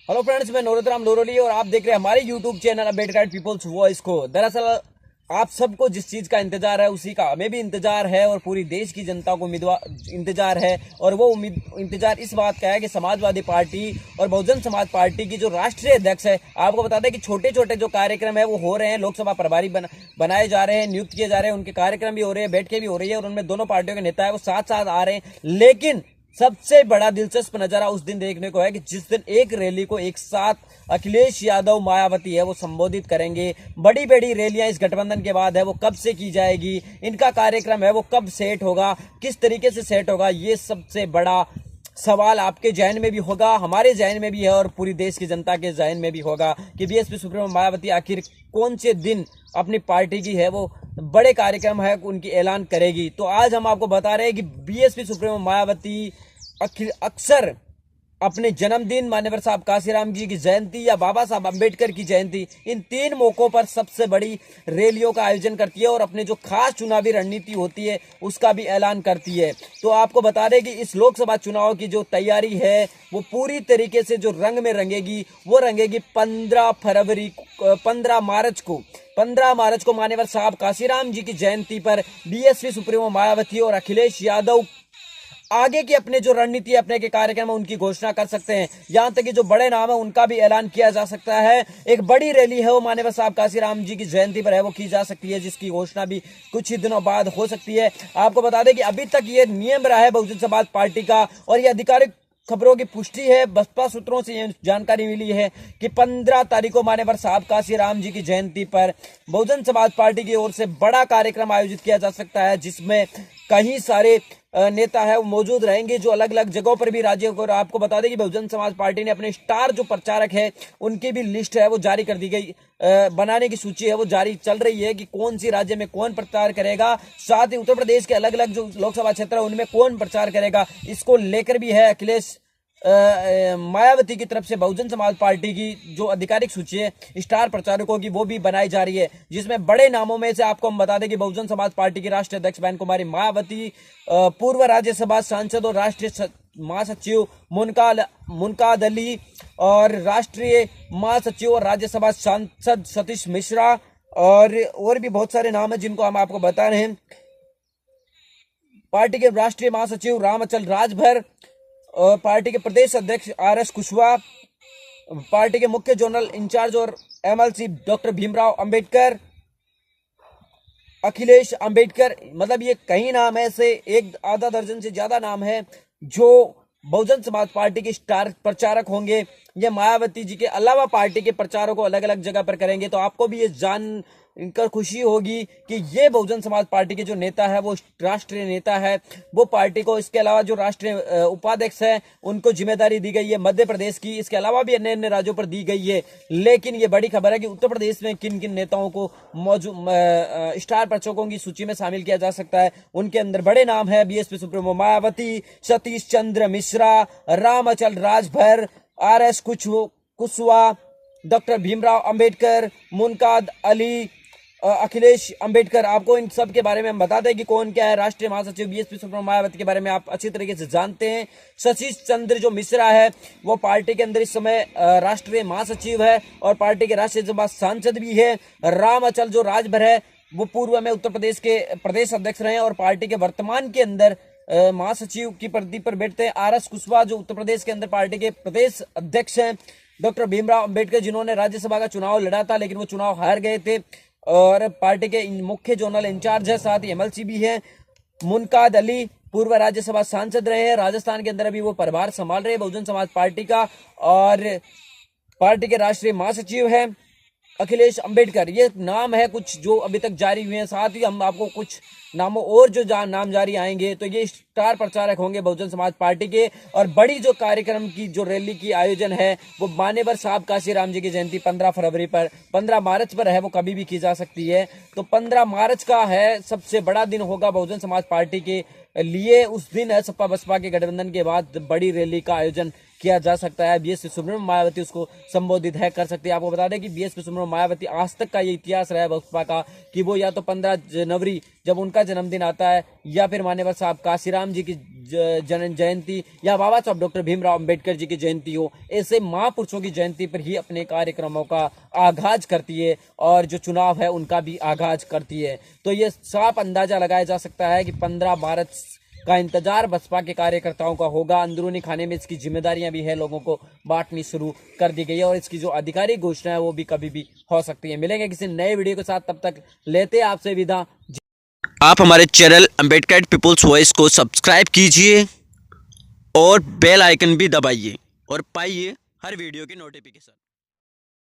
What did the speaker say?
Hello friends, मैं नोरतराम लोरोली और आप देख रहे हैं हमारे YouTube channel Ambedkar people's voice को। दरअसल आप सबको जिस चीज का इंतजार है उसी का हमें भी इंतजार है और पूरी देश की जनता को इंतजार है। और वो इंतजार इस बात का है कि समाजवादी पार्टी और बहुजन समाज पार्टी की जो राष्ट्रीय अध्यक्ष है, आपको बता दें कि छोटे छोटे जो कार्यक्रम है वो हो रहे हैं। लोकसभा प्रभारी बनाए जा रहे हैं, नियुक्त किए जा रहे हैं, उनके कार्यक्रम भी हो रहे हैं, बैठकें भी हो रही है और उनमें दोनों पार्टियों के नेता है वो साथ साथ आ रहे हैं। लेकिन सबसे बड़ा दिलचस्प नजारा उस दिन देखने को है कि जिस दिन एक रैली को एक साथ अखिलेश यादव, मायावती है वो संबोधित करेंगे। बड़ी बड़ी रैलियां इस गठबंधन के बाद है वो कब से की जाएगी, इनका कार्यक्रम है वो कब सेट होगा, किस तरीके से सेट होगा, ये सबसे बड़ा सवाल आपके जहन में भी होगा, हमारे जहन में भी है और पूरी देश की जनता के जहन में भी होगा कि बीएसपी सुप्रीमो मायावती आखिर कौन से दिन अपनी पार्टी की है वो बड़े कार्यक्रम है उनकी ऐलान करेगी। तो आज हम आपको बता रहे हैं कि बीएसपी सुप्रीमो मायावती अक्सर अपने जन्मदिन, मान्यवर साहब काशीराम जी की जयंती या बाबा साहब अंबेडकर की जयंती, इन तीन मौकों पर सबसे बड़ी रैलियों का आयोजन करती है और अपने जो खास चुनावी रणनीति होती है उसका भी ऐलान करती है। तो आपको बता दें कि इस लोकसभा चुनाव की जो तैयारी है वो पूरी तरीके से जो रंग में रंगेगी वो रंगेगी 15 मार्च को मान्यवर साहब काशीराम जी की जयंती पर बीएसपी सुप्रीमो मायावती और अखिलेश यादव आगे की अपने जो रणनीति अपने के कार्यक्रम है उनकी घोषणा कर सकते हैं। यहां तक कि जो बड़े नाम है उनका भी ऐलान किया जा सकता है। एक बड़ी रैली है वो मान्यवर साहब काशीराम जी की जयंती पर है वो की जा सकती है, जिसकी घोषणा भी कुछ ही दिनों बाद हो सकती है। आपको बता दें कि अभी तक ये नियम रहा है बहुजन समाज पार्टी का और ये आधिकारिक खबरों की पुष्टि है, बसपा सूत्रों से ये जानकारी मिली है कि 15 तारीख को मान्यवर साहब काशीराम जी की जयंती पर बहुजन समाज पार्टी की ओर से बड़ा कार्यक्रम आयोजित किया जा सकता है, जिसमें कई सारे नेता है वो मौजूद रहेंगे जो अलग अलग जगहों पर भी राज्यों को। आपको बता दें कि बहुजन समाज पार्टी ने अपने स्टार जो प्रचारक है उनकी भी लिस्ट है वो जारी कर दी गई, बनाने की सूची है वो जारी चल रही है कि कौन सी राज्य में कौन प्रचार करेगा, साथ ही उत्तर प्रदेश के अलग अलग जो लोकसभा क्षेत्र है उनमें कौन प्रचार करेगा, इसको लेकर भी है अखिलेश मायावती की तरफ से बहुजन समाज पार्टी की जो आधिकारिक सूची है स्टार प्रचारकों की वो भी बनाई जा रही है, जिसमें बड़े नामों में से आपको हम बता दें कि बहुजन समाज पार्टी की राष्ट्रीय अध्यक्ष बहन कुमारी मायावती, पूर्व राज्यसभा सांसद और राष्ट्रीय महासचिव मुनकाद अली और राष्ट्रीय महासचिव और राज्यसभा सांसद सतीश मिश्रा और भी बहुत सारे नाम है जिनको हम आपको बता रहे हैं। पार्टी के राष्ट्रीय महासचिव रामचल राजभर, पार्टी के प्रदेश अध्यक्ष आरएस कुशवाहा, पार्टी के मुख्य जोनल इंचार्ज और एमएलसी डॉक्टर भीमराव अंबेडकर, अखिलेश अंबेडकर, मतलब ये कई नाम है, से एक आधा दर्जन से ज्यादा नाम है जो बहुजन समाज पार्टी के स्टार प्रचारक होंगे। ये मायावती जी के अलावा पार्टी के प्रचारों को अलग अलग जगह पर करेंगे। तो आपको भी ये जान इनकर खुशी होगी कि ये बहुजन समाज पार्टी के जो नेता है वो राष्ट्रीय नेता है वो पार्टी को, इसके अलावा जो राष्ट्रीय उपाध्यक्ष है उनको जिम्मेदारी दी गई है मध्य प्रदेश की, इसके अलावा भी अन्य अन्य राज्यों पर दी गई है। लेकिन ये बड़ी खबर है कि उत्तर प्रदेश में किन किन नेताओं को स्टार प्रचारकों की सूची में शामिल किया जा सकता है। उनके अंदर बड़े नाम है BSP supremo Mayawati, Satish Chandra Mishra, Ramachal Rajbhar, RS Kushwaha, doctor Bhimrao Ambedkar, Munkad Ali, Akhilesh Ambedkar. आपको इन सब के बारे में हम बता दें कि कौन क्या है। राष्ट्रीय महासचिव बीएसपी सुप्रीमो मायावती के बारे में आप अच्छी तरीके से जानते हैं। सतीश चंद्र जो मिश्रा है वो पार्टी के अंदर इस समय राष्ट्रीय महासचिव है और पार्टी के राज्यसभा सांसद भी है। रामचल जो राजभर है वो पूर्व में उत्तर प्रदेश के प्रदेश अध्यक्ष रहे और पार्टी के वर्तमान के अंदर महासचिव की पद पर बैठते हैं। आरएस कुशवाहा जो उत्तर प्रदेश के अंदर पार्टी के प्रदेश अध्यक्ष हैं। डॉक्टर भीमराव अंबेडकर जिन्होंने राज्यसभा का चुनाव लड़ा था लेकिन वो चुनाव हार गए थे और पार्टी के मुख्य जोनल इंचार्ज है, साथ ही एमएलसी भी है। मुनकाद अली पूर्व राज्यसभा सांसद रहे हैं, राजस्थान के अंदर अभी वो प्रभार संभाल रहे हैं बहुजन समाज पार्टी का और पार्टी के राष्ट्रीय महासचिव है। अखिलेश अंबेडकर, ये नाम है कुछ जो अभी तक जारी हुए हैं। साथ ही हम आपको कुछ नामों और जो नाम जारी आएंगे तो ये स्टार प्रचारक होंगे बहुजन समाज पार्टी के। और बड़ी जो कार्यक्रम की जो रैली की आयोजन है वो मान्यवर साहब काशीराम जी की जयंती 15 मार्च पर है, वो कभी भी की जा सकती है। तो 15 मार्च का है सबसे बड़ा दिन होगा बहुजन समाज पार्टी के लिए। उस दिन है सपा बसपा के गठबंधन के बाद बड़ी रैली का आयोजन किया जा सकता है। बीएसपी सुप्रीमो मायावती उसको संबोधित है कर सकती है। आपको बता दें कि बीएसपी सुप्रीमो मायावती आज तक का ये इतिहास रहा है बसपा का कि वो या तो 15 जनवरी जब उनका जन्मदिन आता है या फिर मान्यवर साहब काशीराम जी की जन्म जयंती या बाबा साहब डॉक्टर भीमराव अंबेडकर जी की जयंती हो, ऐसे महापुरुषों की जयंती पर ही अपने कार्यक्रमों का आगाज करती है और जो चुनाव है उनका भी आगाज करती है। तो ये साफ अंदाजा लगाया जा सकता है कि 15 मार्च का इंतजार बसपा के कार्यकर्ताओं का होगा। अंदरूनी खाने में इसकी जिम्मेदारियां भी है, लोगों को बांटनी शुरू कर दी गई है और इसकी जो आधिकारिक घोषणा है वो भी कभी भी हो सकती है। मिलेंगे किसी नए वीडियो के साथ, तब तक लेते हैं आपसे विदा। आप हमारे चैनल अम्बेडकर पीपुल्स वॉइस को सब्सक्राइब कीजिए और बेल आइकन भी दबाइए और पाइए हर वीडियो की नोटिफिकेशन।